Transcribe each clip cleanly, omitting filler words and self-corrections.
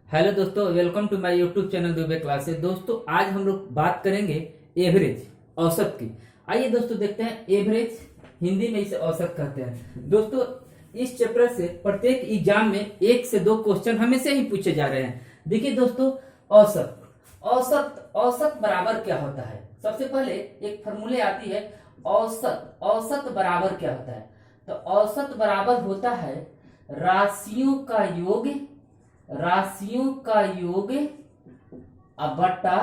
Hello दोस्तों, welcome to my YouTube channel Dube classes. दोस्तों आज हम लोग बात करेंगे एवरेज, औसत की। आइए दोस्तों देखते हैं एवरेज, हिंदी में इसे औसत कहते हैं। दोस्तों इस चैप्टर से प्रत्येक एग्जाम में 1 से 2 क्वेश्चन हमेशा ही पूछे जा रहे हैं। देखिए दोस्तों, औसत औसत औसत बराबर क्या होता है। सबसे पहले एक फॉर्मूले आती है औसत। औसत बराबर क्या होता है? तो औसत बराबर होता है राशियों का योग, राशियों का योग बटा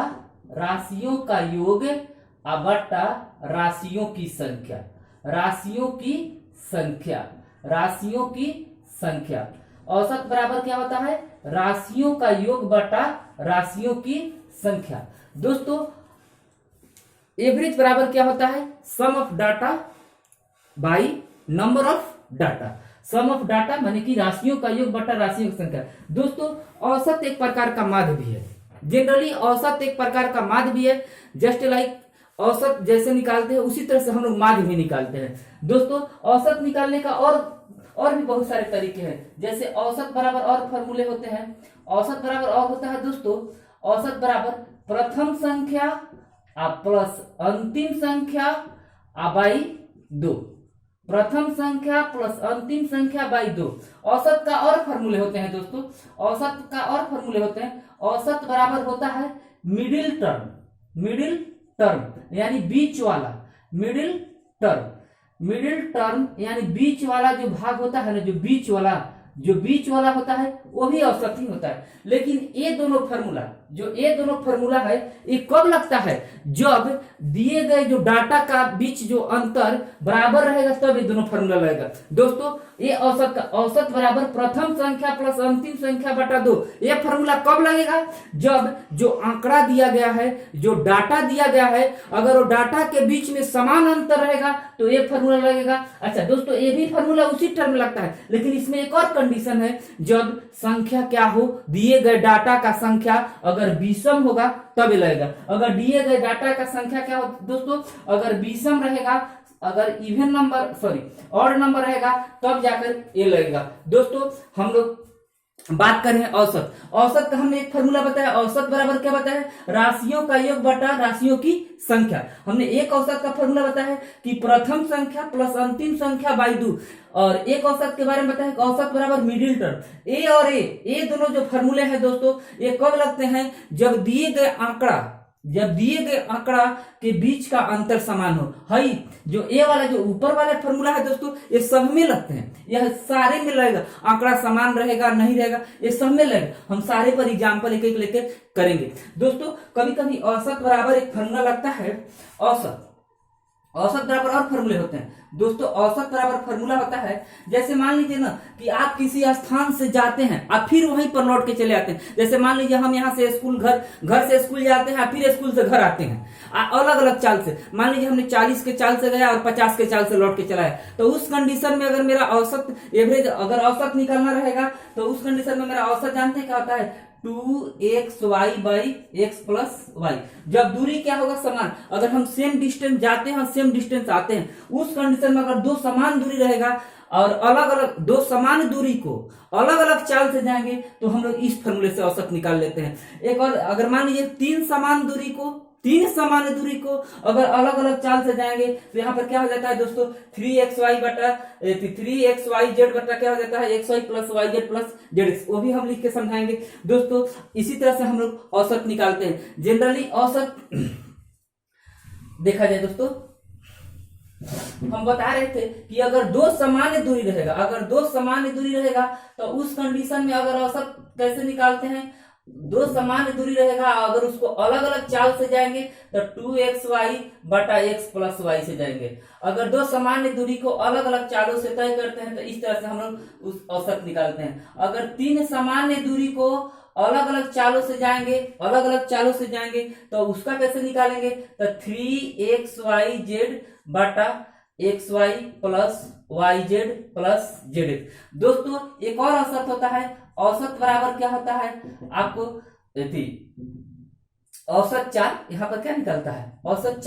राशियों का योग बटा राशियों की संख्या, राशियों की संख्या, राशियों की संख्या। औसत बराबर क्या होता है? राशियों का योग बटा राशियों की संख्या। दोस्तों एवरेज बराबर क्या होता है? Sum of data by number of data. Sum of data माने कि राशियों का योग बटा राशियों की संख्या। दोस्तों औसत एक प्रकार का माध्य भी है। जनरली औसत एक प्रकार का माध्य भी है। जस्ट लाइक औसत जैसे निकालते हैं उसी तरह से हम लोग माध्य भी निकालते हैं। दोस्तों औसत निकालने का और भी बहुत सारे तरीके हैं। जैसे औसत बराबर और फॉर्मूले होते हैं। औसत बराबर और होता है दोस्तों, औसत बराबर प्रथम संख्या प्लस अंतिम संख्या बाई 2। प्रथम संख्या प्लस अंतिम संख्या बाई 2। औसत का और फॉर्मूले होते हैं दोस्तों, औसत का और फॉर्मूले होते हैं। औसत बराबर होता है मिडिल टर्म, मिडिल टर्म यानी बीच वाला, मिडिल टर्म, मिडिल टर्म यानी बीच वाला जो भाग होता है ना, जो बीच वाला होता है वो भी औसत ही होता है। लेकिन ये दोनों फॉर्मूला है ये कब लगता है? जब दिए गए जो डाटा का बीच जो अंतर बराबर रहेगा तब ये दोनों फॉर्मूला लगेगा। दोस्तों ये औसत का औसत बराबर प्रथम संख्या प्लस अंतिम संख्या बटा 2। ये फॉर्मूला कब लगेगा? जब जो आंकड़ा दिया गया है, जो डाटा दिया गया है, अगर वो डाटा के बीच में समान अंतर रहेगा तो ये फॉर्मूला लगेगा। अच्छा दोस्तों ये भी फॉर्मूला उसी टर्म लगता है, लेकिन इसमें एक और कंडीशन है। जब संख्या क्या हो, दिए गए डाटा का संख्या अगर विषम होगा तब ये लगेगा। अगर दिए गए डाटा का संख्या क्या हो दोस्तों, अगर विषम रहेगा, अगर इवन नंबर ऑड नंबर रहेगा तब जाकर ये लगेगा। दोस्तों हम लोग बात करें औसत। औसत का हमने एक फॉर्मूला बताया। औसत बराबर क्या बताया? राशियों का योग बटा राशियों की संख्या। हमने एक औसत का फॉर्मूला बताया कि प्रथम संख्या प्लस अंतिम संख्या बाई 2। और एक औसत के बारे में बताया कि औसत बराबर मिडिल टर्म। ए और ए दोनों जो फॉर्मूले हैं दोस्तों, ये कब लगते हैं? जब दिए गए आंकड़ा के बीच का अंतर समान हो। हई जो ए वाला जो ऊपर वाला फॉर्मूला है दोस्तों, ये सब में लगते हैं, यह सारे में लगेगा। आंकड़ा समान रहेगा नहीं रहेगा ये सब में लगेगा। हम सारे पर एग्जाम्पल एक एक लेकर करेंगे। दोस्तों कभी कभी औसत बराबर एक फॉर्मूला लगता है। औसत बराबर और फॉर्मूले होते हैं दोस्तों। औसत बराबर फॉर्मूला होता है, जैसे मान लीजिए ना कि आप किसी स्थान से जाते हैं आप फिर वहीं पर लौट के चले आते हैं। जैसे मान लीजिए हम यहाँ से स्कूल घर से स्कूल जाते हैं, फिर स्कूल से घर आते हैं अलग अलग चाल से। मान लीजिए हमने 40 के चाल से गया और 50 के चाल से लौट के चला है, तो उस कंडीशन में अगर मेरा औसत एवरेज अगर औसत निकालना रहेगा तो उस कंडीशन में मेरा औसत जानते हैं क्या होता है? 2xy by x plus Y. जब दूरी क्या होगा? समान। अगर हम सेम डिस्टेंस जाते हैं सेम डिस्टेंस आते हैं, उस कंडीशन में अगर 2 समान दूरी रहेगा और अलग अलग 2 समान दूरी को अलग अलग चाल से जाएंगे तो हम लोग इस फॉर्मूले से औसत निकाल लेते हैं। एक और, अगर मान लीजिए 3 समान दूरी को अगर अलग अलग चाल से जाएंगे तो यहाँ पर क्या हो जाता है दोस्तों? 3xy बटा 3xyz बटा क्या हो जाता है? xy plus yz plus zx। वो भी हम लिख के समझाएंगे दोस्तों। इसी तरह से हम लोग औसत निकालते हैं। जनरली औसत देखा जाए दोस्तों, हम बता रहे थे कि अगर 2 सामान्य दूरी रहेगा तो उस कंडीशन में अगर औसत कैसे निकालते हैं? 2 सामान्य दूरी रहेगा, अगर उसको अलग अलग चाल से जाएंगे तो 2xy बटा x प्लस y से जाएंगे। अगर 2 सामान्य दूरी को अलग अलग चालों से तय करते हैं तो इस तरह से हम लोग उस औसत निकालते हैं। अगर 3 सामान्य दूरी को अलग अलग चालों से जाएंगे तो उसका कैसे निकालेंगे? तो 3xyz बटा xy plus yz plus zx। दोस्तों एक और औसत होता है। औसत बराबर क्या होता है? आपको औसत चाल यहाँ पर क्या निकलता है? औसत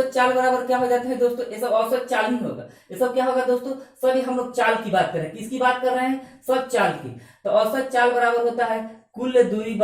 चाल बराबर क्या हो जाता है दोस्तों? ये सब औसत चाल ही होगा। ये सब क्या होगा दोस्तों? सभी हम लोग चाल की बात कर रहे हैं। किसकी बात कर रहे हैं? सब चाल की। तो औसत चाल बराबर होता है कुल दूरी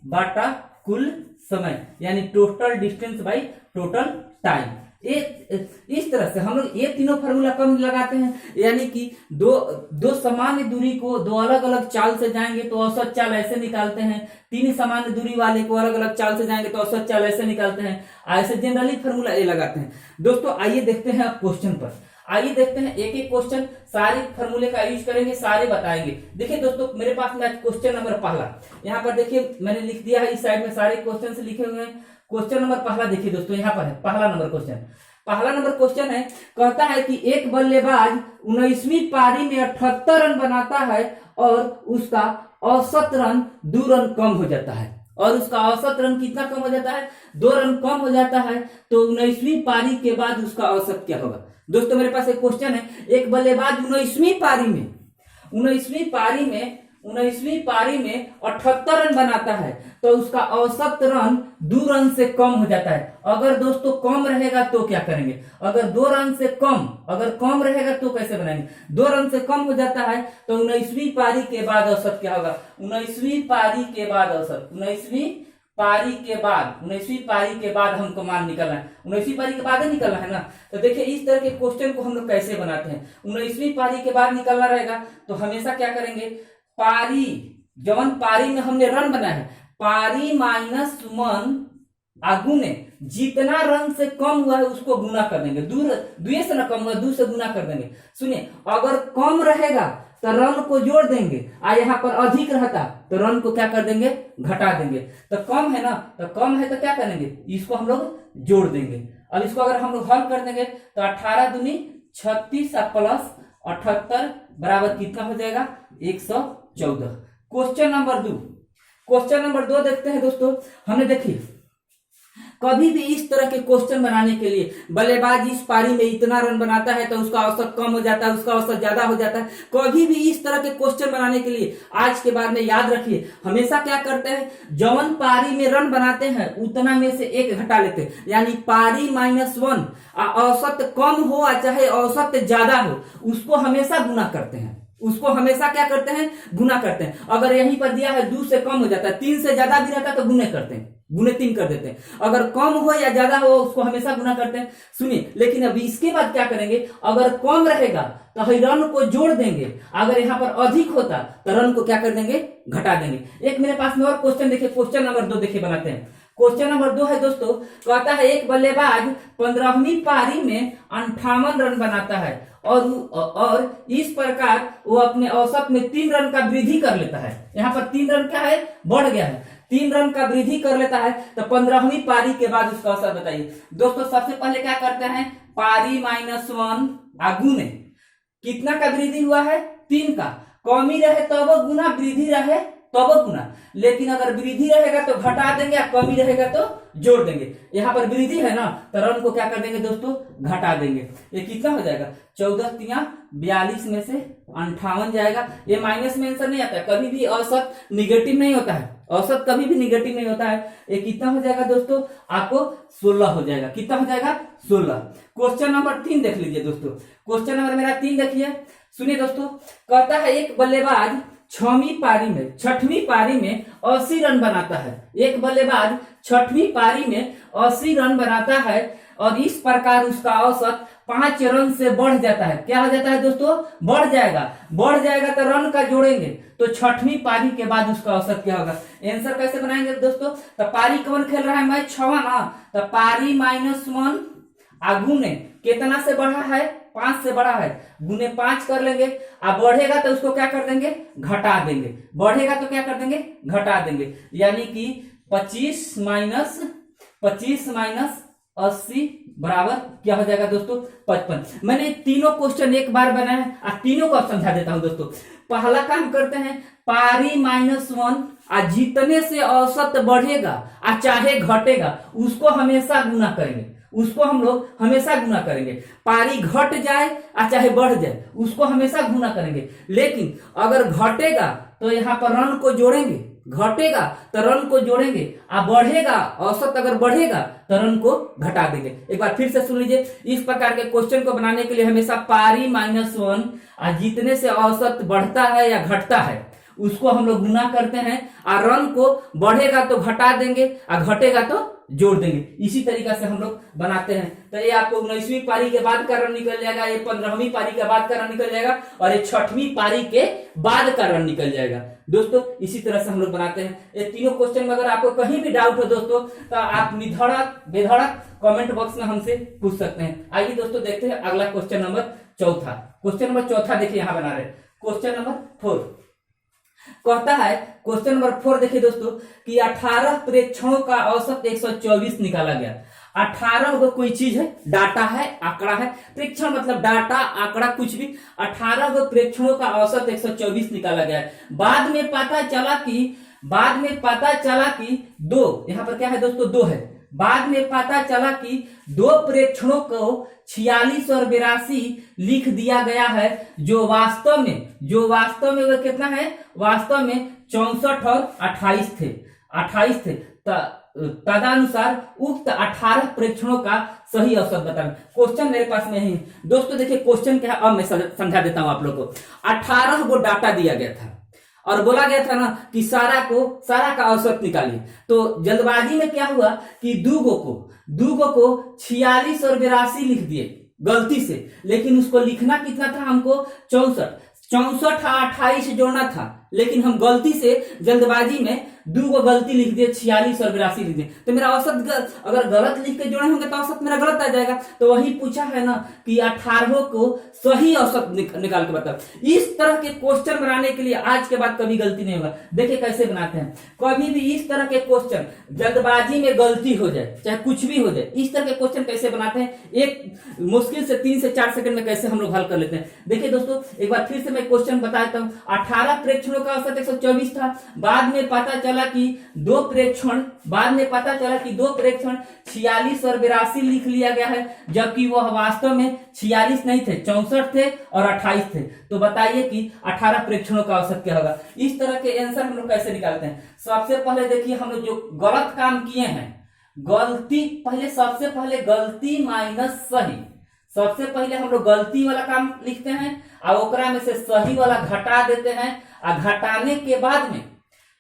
बाटा कुल समय, यानी total distance by total time. इस तरह से हम लोग ये तीनों फार्मूला कब लगाते हैं, यानी कि दो सामान्य दूरी को दो अलग अलग चाल से जाएंगे तो औसत चाल ऐसे निकालते हैं, तीन सामान्य दूरी वाले को अलग अलग चाल से जाएंगे तो औसत चाल ऐसे निकालते हैं। ऐसे जनरली फार्मूला ये लगाते हैं। दोस्तों आइए देखते हैं अब क्वेश्चन पर, आइए देखते हैं एक एक क्वेश्चन, सारे फार्मूले का यूज करेंगे, सारे बताएंगे। देखिए दोस्तों मेरे पास में क्वेश्चन नंबर पहला, यहाँ पर देखिए मैंने लिख दिया है, इस साइड में सारे क्वेश्चन लिखे हुए हैं। क्वेश्चन नंबर पहला देखिए दोस्तों, यहाँ पर है पहला नंबर क्वेश्चन है, कहता है कि एक बल्लेबाज 19वीं पारी में 78 रन बनाता है और उसका औसत रन 2 रन कम हो जाता है, और उसका औसत रन कितना कम हो जाता है, 2 रन कम हो जाता है, तो 19वीं पारी के बाद उसका औसत क्या होगा। दोस्तों मेरे पास एक क्वेश्चन है, एक बल्लेबाज 19वीं पारी में 78 रन बनाता है तो उसका औसत रन 2 रन से कम हो जाता है। अगर दोस्तों कम रहेगा तो क्या करेंगे, अगर 2 रन से कम रहेगा तो कैसे बनाएंगे, 2 रन से कम हो जाता है तो 19वीं पारी के बाद औसत क्या होगा, 19वीं पारी के बाद हमको मान निकलना है, 19वीं पारी के बाद निकलना है ना। तो देखिए इस तरह के क्वेश्चन को हम लोग कैसे बनाते हैं, 19वीं पारी के बाद निकलना रहेगा तो हमेशा क्या करेंगे, पारी जवन पारी में हमने रन बनाया है, पारी -1 आगुने जितना रन से कम हुआ है उसको गुना कर देंगे, दुए से ना कम हुआ 2 से गुना कर देंगे। सुनिए अगर कम रहेगा तो रन को जोड़ देंगे, और यहाँ पर अधिक रहता तो रन को क्या कर देंगे, घटा देंगे। तो कम है ना, तो कम है तो क्या करेंगे, इसको हम लोग जोड़ देंगे। अब इसको अगर हम लोग हल कर देंगे तो 18 दूनी 36 प्लस 78 बराबर कितना हो जाएगा, 114। क्वेश्चन नंबर 2 देखते हैं दोस्तों। हमने देखिए कभी भी इस तरह के क्वेश्चन बनाने के लिए, बल्लेबाज इस पारी में इतना रन बनाता है तो उसका औसत कम हो जाता है, उसका औसत ज्यादा हो जाता है, कभी भी इस तरह के क्वेश्चन बनाने के लिए आज के बाद में याद रखिए, हमेशा क्या करते हैं, जवन पारी में रन बनाते हैं उतना में से 1 घटा लेते हैं, यानी पारी -1 औसत कम हो चाहे औसत ज्यादा हो उसको हमेशा गुना करते हैं, उसको हमेशा क्या करते हैं, गुना करते हैं। अगर यहीं पर दिया है 2 से कम हो जाता है, 3 से ज्यादा भी रहता है तो गुने करते हैं, गुने 3 कर देते हैं। अगर कम हो या ज्यादा हो उसको हमेशा गुना करते हैं। सुनिए लेकिन अभी इसके बाद क्या करेंगे, अगर कम रहेगा तो रन को जोड़ देंगे, अगर यहाँ पर अधिक होता तो रन को क्या कर देंगे, घटा देंगे। एक मेरे पास में और क्वेश्चन देखिए, क्वेश्चन नंबर 2 देखिए बनाते हैं। क्वेश्चन नंबर 2 है दोस्तों, कहता है एक बल्लेबाज 15वीं पारी में 58 रन बनाता है और इस प्रकार वो अपने औसत में 3 रन का वृद्धि कर लेता है। यहाँ पर 3 रन क्या है, बढ़ गया है, 3 रन का वृद्धि कर लेता है, तो 15वीं पारी के बाद उसका औसत बताइए। दोस्तों सबसे पहले क्या करते हैं, पारी -1 आगुने कितना का वृद्धि हुआ है, 3 का, कमी रहे तब गुना, वृद्धि रहे तब गुना, लेकिन अगर वृद्धि रहेगा तो घटा देंगे, या कमी रहेगा तो जोड़ देंगे। यहाँ पर वृद्धि है ना तो रन को क्या कर देंगे दोस्तों, घटा देंगे। ये कितना हो जाएगा, 14 तिया 42 में से 58 जाएगा। ये माइनस में आंसर नहीं आता है, कभी भी औसत निगेटिव नहीं होता है, औसत कभी भी निगेटिव नहीं होता है। ये कितना हो जाएगा दोस्तों, आपको 16 हो जाएगा। कितना हो जाएगा, 16। क्वेश्चन नंबर 3 देख लीजिए दोस्तों, क्वेश्चन नंबर मेरा 3 देखिए। सुनिए दोस्तों, कहता है एक बल्लेबाज 6वीं पारी में 80 रन बनाता है। एक बल्लेबाज 6वीं पारी में 80 रन बनाता है और इस प्रकार उसका औसत 5 रन से बढ़ जाता है। क्या हो जाता है दोस्तों, बढ़ जाएगा तो रन का जोड़ेंगे तो 6वीं पारी के बाद उसका औसत क्या होगा। आंसर कैसे बनाएंगे दोस्तों, तो पारी कौन खेल रहा है, मैच 6वां ना, तो पारी -1 आगुने कितना से बढ़ा है, 5 से बढ़ा है, गुने 5 कर लेंगे। अब बढ़ेगा तो उसको क्या कर देंगे, घटा देंगे, बढ़ेगा तो क्या कर देंगे, घटा देंगे, यानी कि 25 माइनस 80 बराबर क्या हो जाएगा दोस्तों, 55। मैंने तीनों क्वेश्चन एक बार बनाया है, अब तीनों को आप समझा देता हूं दोस्तों। पहला काम करते हैं, पारी -1 जितने से औसत बढ़ेगा चाहे घटेगा उसको हमेशा गुना करेंगे, उसको हम लोग हमेशा गुना करेंगे। पारी घट जाए चाहे बढ़ जाए उसको हमेशा गुना करेंगे, लेकिन अगर घटेगा तो यहाँ पर रन को जोड़ेंगे, घटेगा तो रन को जोड़ेंगे, बढ़ेगा औसत अगर बढ़ेगा तो रन को घटा देंगे। एक बार फिर से सुन लीजिए, इस प्रकार के क्वेश्चन को बनाने के लिए हमेशा पारी -1 जितने से औसत बढ़ता है या घटता है उसको हम लोग गुना करते हैं, और रन को बढ़ेगा तो घटा देंगे और घटेगा तो जोड़ देंगे। इसी तरीका से हम लोग बनाते हैं। तो ये आपको 19वीं पारी के बाद का रन निकल जाएगा, ये 15वीं पारी के बाद का रन निकल जाएगा, और ये 6वीं पारी के बाद का रन निकल जाएगा। दोस्तों इसी तरह से हम लोग बनाते हैं। ये तीनों क्वेश्चन में अगर आपको कहीं भी डाउट हो दोस्तों, तो आप निधड़क बेधड़क कमेंट बॉक्स में हमसे पूछ सकते हैं। आइए दोस्तों देखते हैं अगला क्वेश्चन नंबर चौथा। क्वेश्चन नंबर चौथा देखिए यहां बना रहे क्वेश्चन नंबर 4। कहता है क्वेश्चन नंबर 4 देखिए दोस्तों कि 18 प्रेक्षणों का औसत 124 निकाला गया। 18 वो कोई चीज है, डाटा है, आंकड़ा है। प्रेक्षण मतलब डाटा, आंकड़ा, कुछ भी। 18 वो प्रेक्षणों का औसत 124 निकाला गया है। बाद में पता चला कि दो, यहां पर क्या है दोस्तों, दो है। बाद में पता चला कि दो प्रेक्षणों को 46 और 82 लिख दिया गया है, जो वास्तव में वो कितना है, वास्तव में 64 और 28 थे। तदनुसार उक्त 18 प्रेक्षणों का सही औसत बताएं। क्वेश्चन मेरे पास में ही दोस्तों देखिए क्वेश्चन क्या है, अब मैं समझा देता हूं आप लोग को। 18 को डाटा दिया गया था और बोला गया था ना कि सारा का औसत निकालिए। तो जल्दबाजी में क्या हुआ कि दूगो को 46 और 82 लिख दिए गलती से, लेकिन उसको लिखना कितना था हमको, 64 28 जोड़ना था, लेकिन हम गलती से जल्दबाजी में दो गलती लिख दिए, 46 और 82 लिख दिए। तो मेरा औसत अगर गलत लिख के जोड़े होंगे तो औसत मेरा गलत आ जाएगा। तो वही पूछा है ना कि 18 को सही औसत निकाल के बताओ। इस तरह के क्वेश्चन बनाने के लिए आज के बाद कभी गलती नहीं होगा। देखिए कैसे बनाते हैं। कभी भी इस तरह के क्वेश्चन जल्दबाजी में गलती हो जाए, चाहे कुछ भी हो जाए, इस तरह के क्वेश्चन कैसे बनाते हैं, एक मुश्किल से 3 से 4 सेकंड में कैसे हम लोग हल कर लेते हैं। देखिए दोस्तों एक बार फिर से मैं क्वेश्चन बताता हूँ। 18 प्रेक्षणों का औसत 124 था। बाद में पता चला कि दो प्रेक्षण 46 और 82 लिख लिया गया है, जबकि वह वास्तव में 46 नहीं थे, 64 थे और 28 थे। तो बताइए कि 18 प्रेक्षणों का औसत क्या होगा। इस तरह के आंसर हम लोग कैसे निकालते हैं। सबसे पहले देखिए हम लोग जो गलत काम किए हैं, सबसे पहले गलती माइनस सही। सबसे पहले हम लोग गलती वाला काम लिखते हैं और ओकरा में से सही वाला घटा देते हैं, और घटाने के बाद में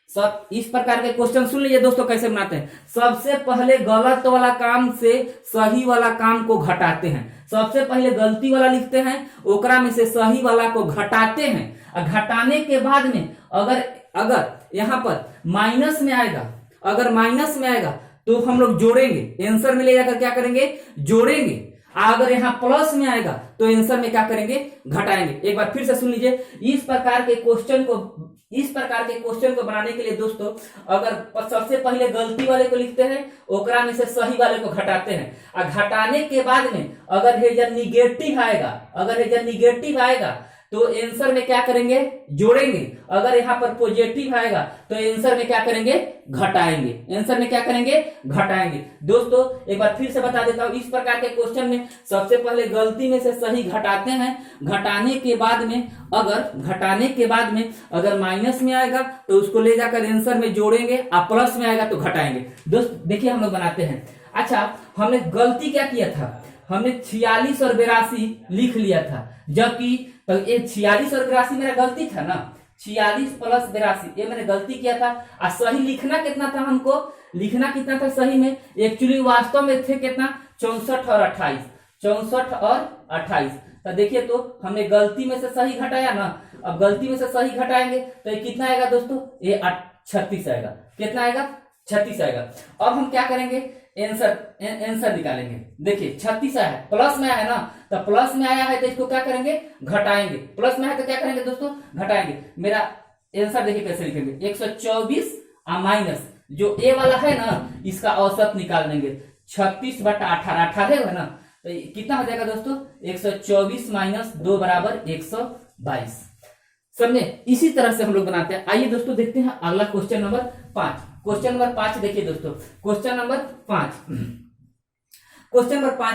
सब इस प्रकार के क्वेश्चन सुन लीजिए दोस्तों कैसे बनाते हैं। सबसे पहले गलत वाला काम से सही वाला काम को घटाते हैं। सबसे पहले गलती वाला लिखते हैं, ओकरा में से सही वाला को घटाते हैं, और घटाने के बाद में अगर यहाँ पर माइनस में आएगा तो हम लोग जोड़ेंगे। आंसर में ले जाकर क्या करेंगे, जोड़ेंगे। अगर यहाँ प्लस में आएगा तो आंसर में क्या करेंगे, घटाएंगे। एक बार फिर से सुन लीजिए। इस प्रकार के क्वेश्चन को बनाने के लिए दोस्तों अगर सबसे पहले गलती वाले को लिखते हैं, ओकरा में से सही वाले को घटाते हैं, और घटाने के बाद में अगर हेजर निगेटिव आएगा तो आंसर में क्या करेंगे, जोड़ेंगे। अगर यहाँ पर पॉजिटिव आएगा तो आंसर में क्या करेंगे, घटाएंगे। दोस्तों एक बार फिर से बता देता हूँ। इस प्रकार के क्वेश्चन में सबसे पहले गलती में से सही घटाते हैं, घटाने के बाद में अगर माइनस में आएगा तो उसको ले जाकर आंसर में जोड़ेंगे, और प्लस में आएगा तो घटाएंगे। दोस्त देखिए हम लोग बनाते हैं। अच्छा हमने गलती क्या किया था, हमने 46 और 82 लिख लिया था, जबकि तो ये 46 और 82 मेरा गलती था ना, 46 प्लस 82 ये मैंने गलती किया था। और सही लिखना कितना था, हमको लिखना कितना था सही में, एक्चुअली वास्तव में थे कितना, 64 और 28। तो देखिए तो हमने गलती में से सही घटाया ना, अब गलती में से सही घटाएंगे तो ये कितना आएगा दोस्तों, ये 36 आएगा। कितना आएगा, 36 आएगा। अब हम क्या करेंगे, आंसर निकालेंगे। देखिए 36 आया है, प्लस में आया है ना, तो प्लस में आया है तो इसको क्या करेंगे, घटाएंगे। प्लस में है तो क्या करेंगे दोस्तों, घटाएंगे। मेरा आंसर देखिए कैसे लिखेंगे, 124 और माइनस जो ए वाला है ना, इसका औसत निकाल देंगे। 36/18 है ना, तो कितना हो जाएगा दोस्तों, 124 माइनस 2 बराबर 122। समझे। इसी तरह से हम लोग बनाते हैं। आइए दोस्तों देखते हैं अगला क्वेश्चन नंबर 5। क्वेश्चन नंबर 5 देखिए दोस्तों, क्वेश्चन नंबर 5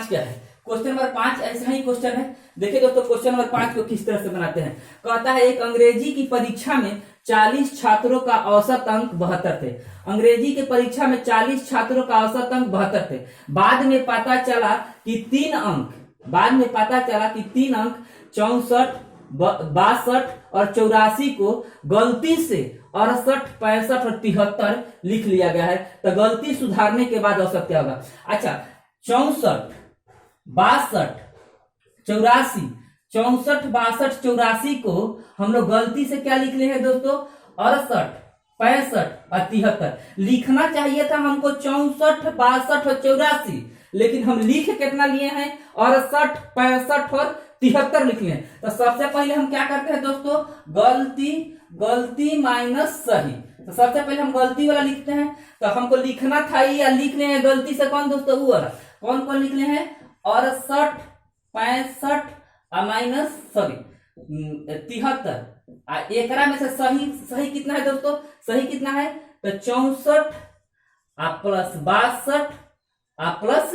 क्या है। क्वेश्चन नंबर 5 ऐसा ही क्वेश्चन है। देखिए दोस्तों क्वेश्चन नंबर 5 को किस तरह से बनाते हैं। कहता है एक अंग्रेजी की परीक्षा में 40 छात्रों का औसत अंक 72 थे। अंग्रेजी की परीक्षा में 40 छात्रों का औसत अंक 72 थे। बाद में पता चला कि 3 अंक 64, 62 और 84 को गलती से 68, 65 और 73 लिख लिया गया है। तो गलती सुधारने के बाद औसत क्या होगा? अच्छा 64, 62, 84, 64, 62, 84 को हम लोग गलती से क्या लिख लिए हैं दोस्तों? 68, 65 और 73। लिखना चाहिए था हमको 64, 62 और 84, लेकिन हम लिख कितना लिए हैं? 68, 65 और 73 लिख लिए। तो सबसे पहले हम क्या करते हैं दोस्तों? गलती माइनस सही। तो सबसे पहले हम गलती वाला लिखते हैं। तो हमको लिखना था या लिख रहे हैं गलती से कौन दोस्तों? वो वाला। कौन कौन लिख रहे हैं? 68, 65 और माइनस सॉरी 73। एकरा में से सही कितना है दोस्तों? सही कितना है? तो 64 प्लस 62 प्लस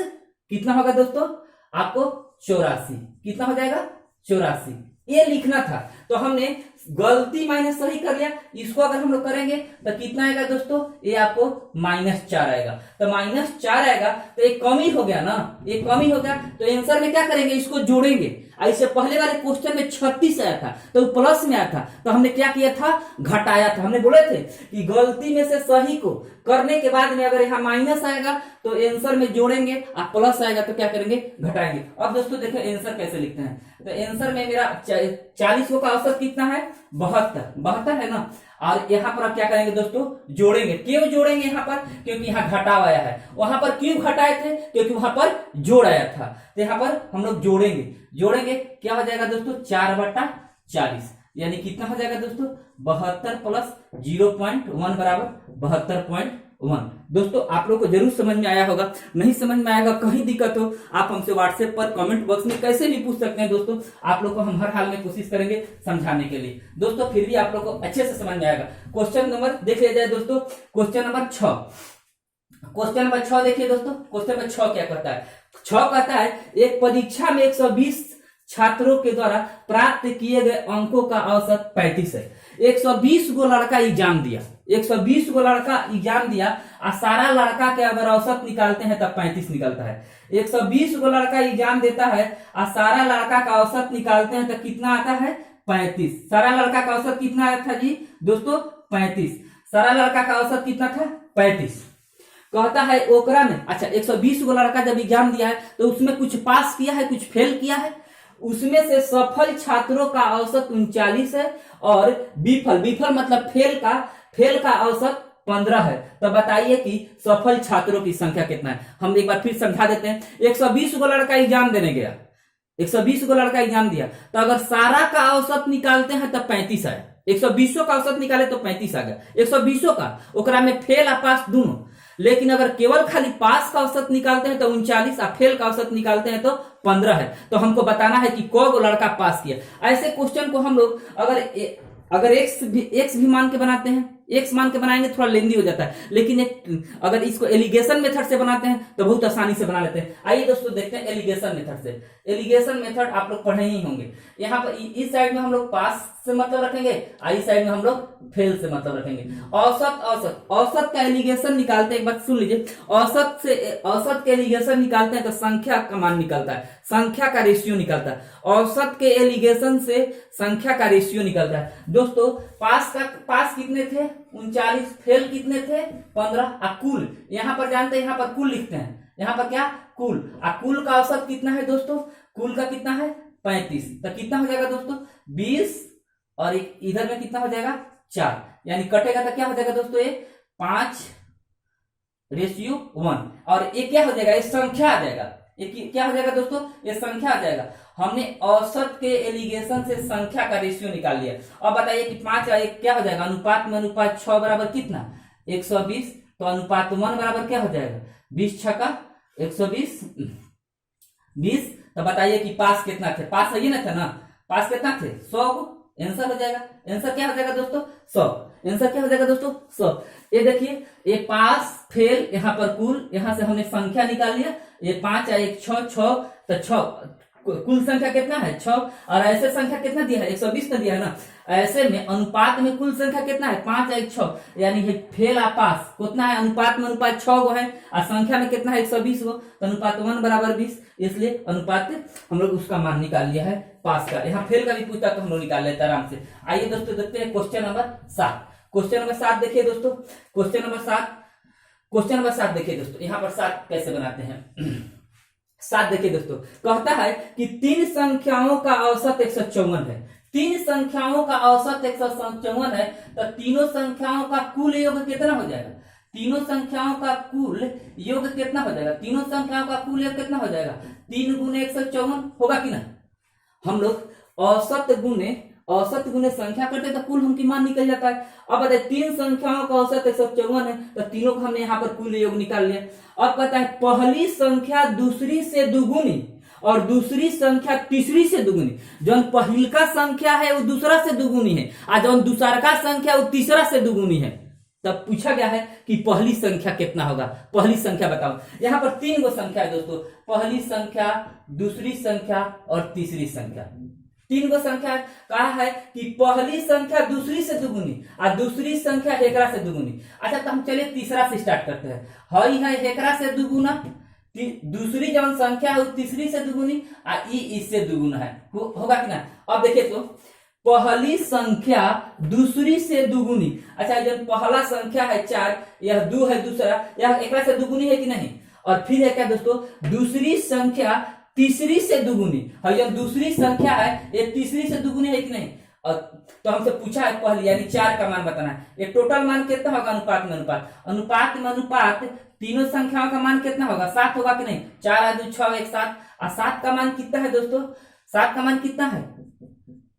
कितना होगा दोस्तों? आपको 84। कितना हो जाएगा? 84। ये लिखना था। तो हमने गलती माइनस सही कर लिया। इसको अगर हम लोग करेंगे तो कितना आएगा दोस्तों? ये आपको -4 आएगा। तो -4 आएगा तो एक कमी हो गया ना, एक कमी हो गया। तो आंसर में क्या करेंगे? इसको जोड़ेंगे। इससे पहले वाले क्वेश्चन में 36 आया था तो प्लस में आया था, तो हमने क्या किया था? घटाया था। हमने बोले थे कि गलती में से सही को करने के बाद में अगर यहाँ माइनस आएगा तो आंसर में जोड़ेंगे, और प्लस आएगा तो क्या करेंगे? घटाएंगे। अब दोस्तों देखो आंसर कैसे लिखते हैं। तो आंसर में मेरा 40 का औसत कितना है? 72 है ना। और यहाँ पर आप क्या करेंगे दोस्तों? जोड़ेंगे। क्यों जोड़ेंगे यहाँ पर? क्योंकि यहाँ घटाव आया है। वहां पर क्यों घटाए थे? क्योंकि वहां पर जोड़ आया था। तो यहाँ पर हम लोग जोड़ेंगे। क्या हो जाएगा दोस्तों? 4/40 यानी कितना हो जाएगा दोस्तों? 72 प्लस 0.1 बराबर 72.1। दोस्तों आप लोग को जरूर समझ में आया होगा। नहीं समझ में आएगा, कहीं दिक्कत हो, आप हमसे व्हाट्सएप पर कमेंट बॉक्स में कैसे भी पूछ सकते हैं दोस्तों। आप लोग को हम हर हाल में कोशिश करेंगे समझाने के लिए। दोस्तों फिर भी आप लोग को अच्छे से समझ में आएगा। क्वेश्चन नंबर देख लिया जाए दोस्तों। क्वेश्चन नंबर 6 देखिए दोस्तों। क्वेश्चन नंबर 6 क्या कहता है? 6 कहता है एक परीक्षा में 120 छात्रों के द्वारा प्राप्त किए गए अंकों का औसत 35 है। 120 गो लड़का एग्जाम दिया, 120 गो लड़का एग्जाम दिया और सारा लड़का के अगर औसत निकालते हैं तब 35 निकलता है। 120 गो लड़का एग्जाम देता है और सारा लड़का का औसत निकालते हैं तो कितना आता है? 35। सारा लड़का का औसत कितना आया था जी दोस्तों? 35। सारा लड़का का औसत कितना था? 35। कहता है ओकरा में, अच्छा 120 गो लड़का जब एग्जाम दिया है तो उसमें कुछ पास किया है, कुछ फेल किया है। उसमें से सफल छात्रों का औसत 39 है और विफल मतलब फेल का औसत 15 है। तो बताइए कि सफल छात्रों की संख्या कितना है? हम एक बार फिर समझा देते हैं। 120 गो लड़का एग्जाम देने गया, 120 गो लड़का एग्जाम दिया, तो अगर सारा का औसत निकालते हैं तब 35 आए। 120 का औसत निकाले तो 35 आ गया। 120 का ओकरा में फेल और पास दोनों। लेकिन अगर केवल खाली पास का औसत निकालते हैं तो 39 और फेल का औसत निकालते हैं तो 15 है। तो हमको बताना है कि कौन लड़का पास किया। ऐसे क्वेश्चन को हम लोग अगर एक्स भी मान के बनाते हैं, एक्स मान के बनाएंगे थोड़ा लेंदी हो जाता है, लेकिन अगर इसको एलिगेशन मेथड से बनाते हैं तो बहुत आसानी से बना लेते हैं। आइए दोस्तों देखते हैं एलिगेशन मेथड से। एलिगेशन मेथड आप लोग पढ़े ही होंगे। यहाँ पर इस साइड में हम लोग पास से मतलब रखेंगे, इस साइड में हम लोग फेल से मतलब रखेंगे। औसत का एलिगेशन निकालते हैं, एक बात सुन लीजिए। औसत के एलिगेशन निकालते हैं तो संख्या का मान निकलता है, संख्या का रेशियो निकलता है। औसत के एलिगेशन से संख्या का रेशियो निकलता है। दोस्तों पास कितने थे? 39। फेल कितने थे? 15। कुल यहाँ पर जानते हैं, यहाँ पर कुल लिखते हैं, यहाँ पर क्या? कुल। कुल का औसत कितना है दोस्तों? कुल का कितना है? 35। तो कितना हो जाएगा दोस्तों? 20 और इधर में कितना हो जाएगा? 4। यानी कटेगा तो क्या हो जाएगा दोस्तों? ये 5:1 और ये क्या हो जाएगा? ये संख्या आ जाएगा। ये क्या हो जाएगा दोस्तों? ये संख्या आ जाएगा। हमने औसत के एलिगेशन से संख्या का रेशियो निकाल लिया। अब बताइए कि 5 और 1 क्या हो जाएगा? अनुपात में अनुपात 6 बराबर कितना? 120। तो अनुपात 1 बराबर क्या हो जाएगा? 20 छक्का 120 20। तो बताइए कि पास कितना थे? पास सही ना था ना? पास कितना थे? 100 को। आंसर हो जाएगा। आंसर क्या हो जाएगा दोस्तों? 100। आंसर क्या हो जाएगा दोस्तों? 100। ये देखिए, ये पास फेल, यहाँ पर कुल, यहाँ से हमने संख्या निकाल लिया। ये 5 और 1 6 तो 6 कुल संख्या कितना है? 6। और ऐसे संख्या कितना दिया है? 120 ना दिया है ना। ऐसे में अनुपात में कुल संख्या कितना है 5 1 6, यानी है फेल आ पास कितना है अनुपात में अनुपात 6 गो है और संख्या में कितना है 120 गो, तो अनुपात 1 बराबर 20, इसलिए अनुपात हम लोग उसका मान निकाल लिया है पास का। यहाँ फेल का भी पूछता तो हम लोग निकाल लेते आराम से। आइए दोस्तों देखते हैं क्वेश्चन नंबर 7। क्वेश्चन नंबर 7 देखिए दोस्तों, क्वेश्चन नंबर 7 देखिए दोस्तों, यहाँ पर 7 कैसे बनाते हैं। 7 देखिए दोस्तों, कहता है कि 3 संख्याओं का औसत 154 है। 3 संख्याओं का औसत 154 है, तो तीनों संख्याओं का कुल योग कितना हो जाएगा? तीनों संख्याओं का कुल योग कितना हो जाएगा? तीनों संख्याओं का कुल योग कितना हो जाएगा? 3 गुने 154 होगा कि ना? हम लोग औसत गुने संख्या करते तो कुल हम की मान निकल जाता है। अब बताए 3 संख्याओं का औसत 154 है, तो तीनों को हमने यहाँ पर कुल योग निकाल लिया। अब कहता है पहली संख्या दूसरी से दुगुनी और दूसरी संख्या तीसरी से दुगुनी। जो पहली का संख्या है वो दूसरा से दुगुनी है और जो दूसरा का संख्या वो तीसरा से दुगुनी है। तब पूछा गया है कि पहली संख्या कितना होगा, पहली संख्या बताओ। यहाँ पर 3 गो संख्या है दोस्तों, पहली संख्या, दूसरी संख्या और तीसरी संख्या। 3 गो संख्या कहा है कि पहली संख्या दूसरी से दुगुनी और दूसरी संख्या एकरा से दुगुनी। अच्छा, तो हम चलिए तीसरा से स्टार्ट करते हैं। हई है एकरा से दुगुना, दूसरी जब संख्या है तीसरी से दुगुनी और इससे दुगुना है, होगा कि ना? अब देखिए तो पहली संख्या दूसरी से दुगुनी। अच्छा, जब पहला संख्या है 4, यह 2 है, दूसरा यह एकरा से दुगुनी है कि नहीं? और फिर है क्या दोस्तों, दूसरी संख्या तीसरी से दुगुनी, और यह दूसरी संख्या है ये तीसरी से दुगुनी है कि नहीं? और तो हमसे पूछा है पहली यानी 4 का मान बताना है। ये टोटल मान कितना होगा अनुपात में अनुपात, तीनों संख्याओं का मान कितना होगा? 7 होगा कि नहीं? 4 2 6 1 7। और 7 का मान कितना है दोस्तों? 7 का मान कितना है?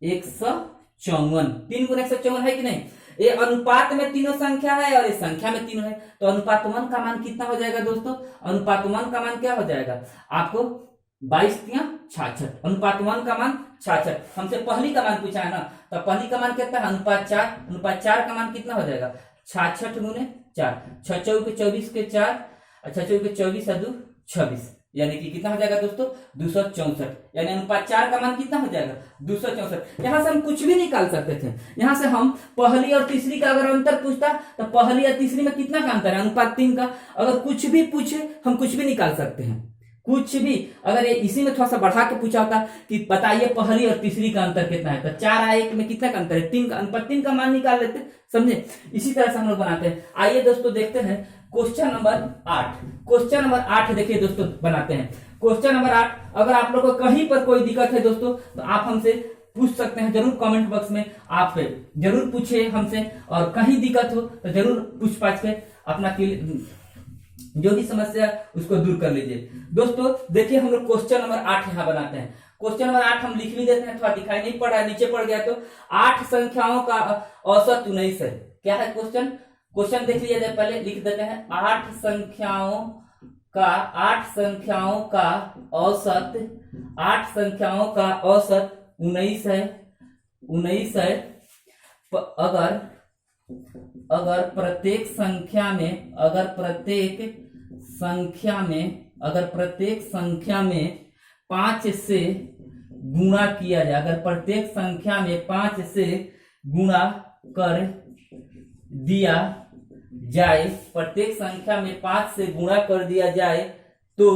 154। 3 गुना 154 है कि नहीं? ये अनुपात में तीनों संख्या है और ये संख्या में तीनों है, तो अनुपात 1 का मान कितना हो जाएगा दोस्तों? अनुपात 1 का मान क्या हो जाएगा आपको? 22 या 66। अनुपात 1 का मान 66। हमसे पहली का मान पूछा है ना, तो पहली का मान कितना है? अनुपात 4। अनुपात 4 का मान कितना हो जाएगा? 66 गुने 4, 6 चौके 24 के 4, 6 चौके 24 और 2 26, यानी कि कितना हो जाएगा दोस्तों? 264। यानी अनुपात 4 का मान कितना हो जाएगा? 264। यहां से हम कुछ भी निकाल सकते थे। यहां से हम पहली और तीसरी का अगर अंतर पूछता तो पहली और तीसरी में कितना का अंतर है? अनुपात 3 का। अगर कुछ भी पूछे हम कुछ भी निकाल सकते हैं, कुछ भी। अगर ये इसी में थोड़ा सा बढ़ा के पूछा होता कि बताइए पहली और तीसरी का अंतर कितना है, तो 4 और 1 में कितना का अंतर है? 3 का। अनुपात 3 का मान निकाल लेते, समझे? इसी तरह से हम लोग बनाते हैं। आइए दोस्तों देखते हैं क्वेश्चन नंबर 8। क्वेश्चन नंबर 8 देखिए दोस्तों, बनाते हैं क्वेश्चन नंबर 8। अगर आप लोग को कहीं पर कोई दिक्कत है दोस्तों तो आप हमसे पूछ सकते हैं, जरूर कमेंट बॉक्स में आप जरूर पूछिए हमसे, और कहीं दिक्कत हो तो जरूर पूछ पाछ के अपना जो भी समस्या उसको दूर कर लीजिए। दोस्तों देखिए हम लोग क्वेश्चन नंबर 8 यहाँ बनाते हैं। क्वेश्चन नंबर 8 हम लिख भी देते हैं, थोड़ा दिखाई नहीं पड़ रहा है, नीचे पड़ गया तो। 8 संख्याओं का औसत 19 है। क्या है क्वेश्चन देख लीजिए, पहले लिख देते हैं। 8 संख्याओं का औसत 19 है। 19 है। अगर प्रत्येक संख्या में 5 से गुणा किया जाए, अगर प्रत्येक संख्या में 5 से गुणा कर दिया जाए, प्रत्येक संख्या में 5 से गुणा कर दिया जाए तो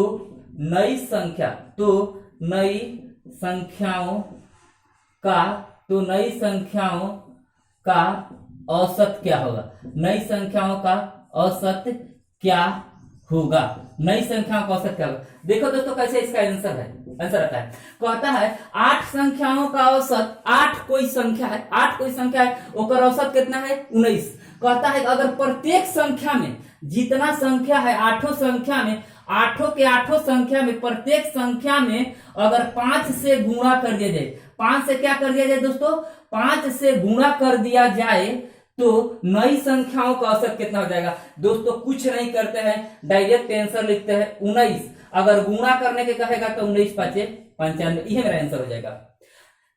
नई संख्याओं का औसत क्या होगा? नई संख्याओं का औसत क्या होगा? नई संख्याओं का औसत क्या होगा? देखो दोस्तों कैसे इसका आंसर आता है। कहता है 8 संख्याओं का औसत, 8 कोई संख्या है, ओकर औसत कितना है? 19। कहता है अगर प्रत्येक संख्या में जितना संख्या है, 8 संख्या में प्रत्येक संख्या में अगर 5 से गुणा कर दिया जाए, 5 से क्या कर दिया जाए दोस्तों? 5 से गुणा कर दिया जाए तो नई संख्याओं का औसत कितना हो जाएगा? दोस्तों कुछ नहीं करते हैं, डायरेक्ट आंसर लिखते हैं 19। अगर गुणा करने के कहेगा तो 19 5 95, यह मेरा आंसर हो जाएगा।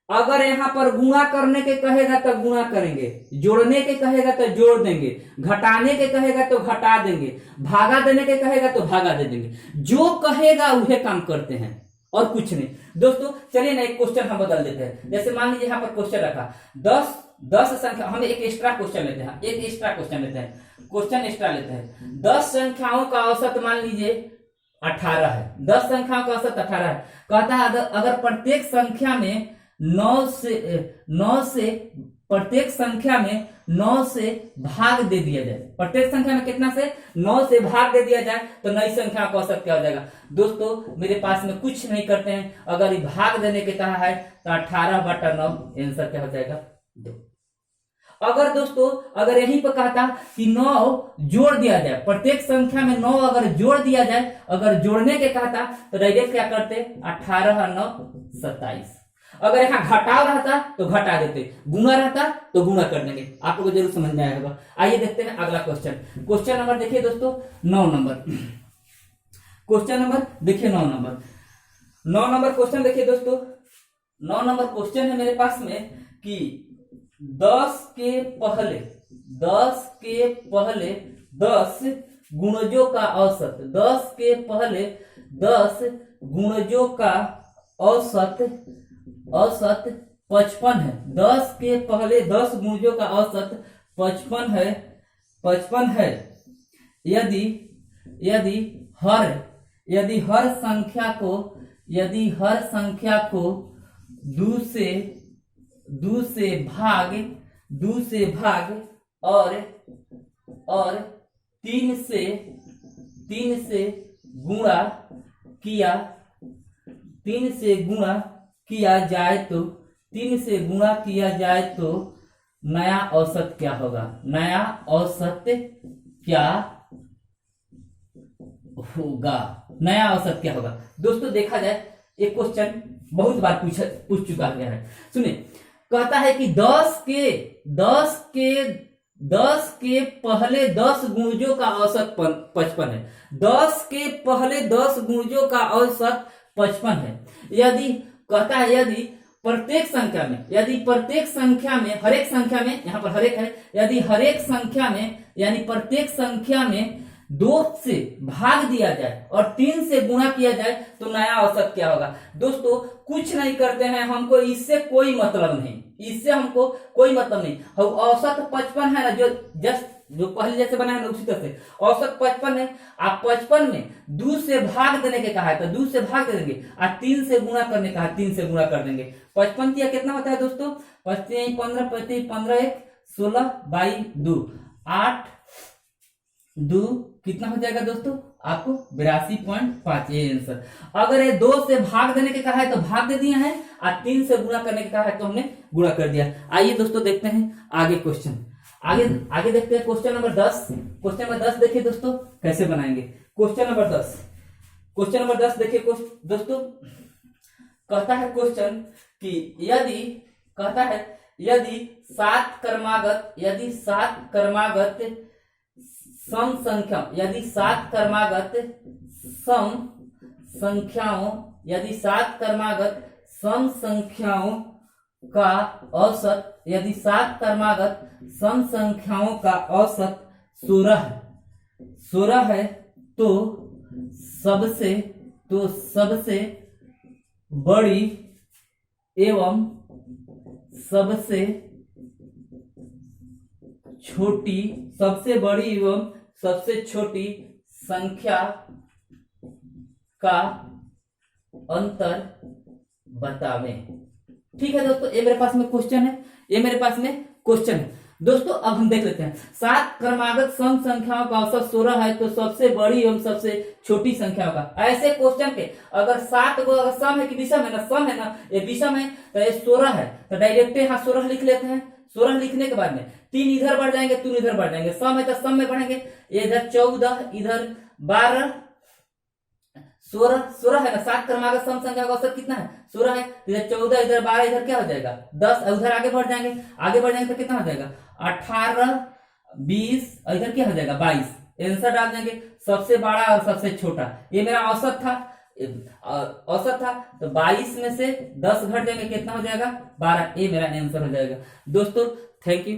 अगर यहाँ पर गुणा करने के कहेगा तो गुणा करेंगे, जोड़ने के कहेगा तो जोड़ देंगे, घटाने के कहेगा तो घटा देंगे, भागा देने के कहेगा तो भागा दे देंगे। जो कहेगा वह काम करते हैं और कुछ नहीं। दोस्तों चलिए ना एक क्वेश्चन हम बदल देते हैं। जैसे मान लीजिए यहाँ पर क्वेश्चन रखा 10 10 संख्या, हम एक एक्स्ट्रा क्वेश्चन लेते हैं, एक एक्स्ट्रा क्वेश्चन लेते हैं, क्वेश्चन एक्स्ट्ा लेते हैं। 10 संख्याओं का औसत मान लीजिए 18 है, 10 संख्याओं का औसत 18 है। कहता है अगर प्रत्येक संख्या में 9 से प्रत्येक संख्या में 9 से भाग दे दिया जाए, प्रत्येक संख्या में कितना से 9 से भाग दे दिया जाए तो नई संख्या का औसत क्या हो जाएगा। दोस्तों मेरे पास में कुछ नहीं करते हैं, अगर भाग देने के कहा है तो 18/9 आंसर क्या हो जाएगा 2। अगर दोस्तों अगर यहीं पर कहता कि 9 जोड़ दिया जाए, प्रत्येक संख्या में 9 अगर जोड़ दिया जाए, अगर जोड़ने के कहता तो डायरेक्ट क्या करते 18 और 9 27। अगर यहाँ घटाव रहता तो घटा देते, गुणा रहता तो गुणा कर देंगे। आप लोगों को जरूर समझ में आया होगा। आइए देखते हैं अगला क्वेश्चन। क्वेश्चन नंबर देखिए दोस्तों 9 नंबर, क्वेश्चन नंबर देखिए 9 नंबर, 9 नंबर क्वेश्चन देखिए दोस्तों। 9 नंबर क्वेश्चन है मेरे पास में कि 10 के पहले 10 गुणजों का औसत, 10 के पहले 10 गुणजों का औसत 55 है। 10 के पहले 10 गुणजों का औसत 55 है। यदि हर संख्या को 2 से भाग और 3 से गुणा किया जाए तो नया औसत क्या होगा, नया औसत क्या होगा। दोस्तों देखा जाए एक क्वेश्चन बहुत बार पूछ चुका गया है। सुनिए, कहता है कि 10 के पहले 10 गुणजों का औसत 55 है। 10 के पहले 10 गुणजों का औसत 55 है। यदि प्रत्येक संख्या में हर एक संख्या में, यहाँ पर हर एक है, यदि हर एक संख्या में यानी प्रत्येक संख्या में 2 से भाग दिया जाए और 3 से गुणा किया जाए तो नया औसत क्या होगा। दोस्तों कुछ नहीं करते हैं, हमको इससे कोई मतलब नहीं, हम औसत 55 है ना, जो पहले जैसे बना है ना उसी तरह से औसत 55 है। आप 55 में 2 से भाग देने के कहा है तो 2 से भाग दे देंगे, और 3 से गुणा करने का 3 से गुणा कर देंगे। 55 कितना होता है दोस्तों, 55 15 35 15 1 16 22 2 8 2 कितना हो जाएगा दोस्तों आपको 82.5 ये आंसर। अगर ये 2 से भाग देने के कहा है तो भाग दे दिया है, और 3 से गुणा करने के कहा है तो हमने गुणा कर दिया। आइए दोस्तों देखते हैं आगे क्वेश्चन, आगे देखते हैं क्वेश्चन नंबर 10। क्वेश्चन नंबर 10 देखिए दोस्तों कैसे बनाएंगे। क्वेश्चन नंबर 10 देखिए दोस्तों, कहता है क्वेश्चन कि यदि 7 क्रमागत सम संख्याओं का औसत 16 है तो सबसे बड़ी एवं सबसे छोटी संख्या का अंतर बतावें। ठीक है दोस्तों, ये मेरे पास में क्वेश्चन है। दोस्तों अब हम देख लेते हैं। 7 क्रमागत सम संख्याओं का औसत 16 है तो सबसे बड़ी एवं सबसे छोटी संख्याओं का। ऐसे क्वेश्चन के अगर 7 को अगर सम है कि विषम है ना, सम है ना, ये विषम है तो ये 16 है तो डायरेक्ट यहाँ 16 लिख लेते हैं। 16 लिखने के बाद में 3 इधर बढ़ जाएंगे, 3 इधर बढ़ जाएंगे, सम है तो सम में बढ़ेंगे, इधर 14 इधर 12 16 है ना। 7 क्रमागत सम संख्या का औसत कितना है 16 है, इधर 14 इधर 12 इधर क्या हो जाएगा 10, उधर आगे बढ़ जाएंगे तो कितना हो जाएगा 18 20 इधर क्या हो जाएगा 22। आंसर डाल देंगे सबसे बड़ा और सबसे छोटा। ये मेरा औसत था तो 22 में से 10 घट जाएंगे कितना हो जाएगा 12। ये मेरा आंसर हो जाएगा। दोस्तों थैंक यू।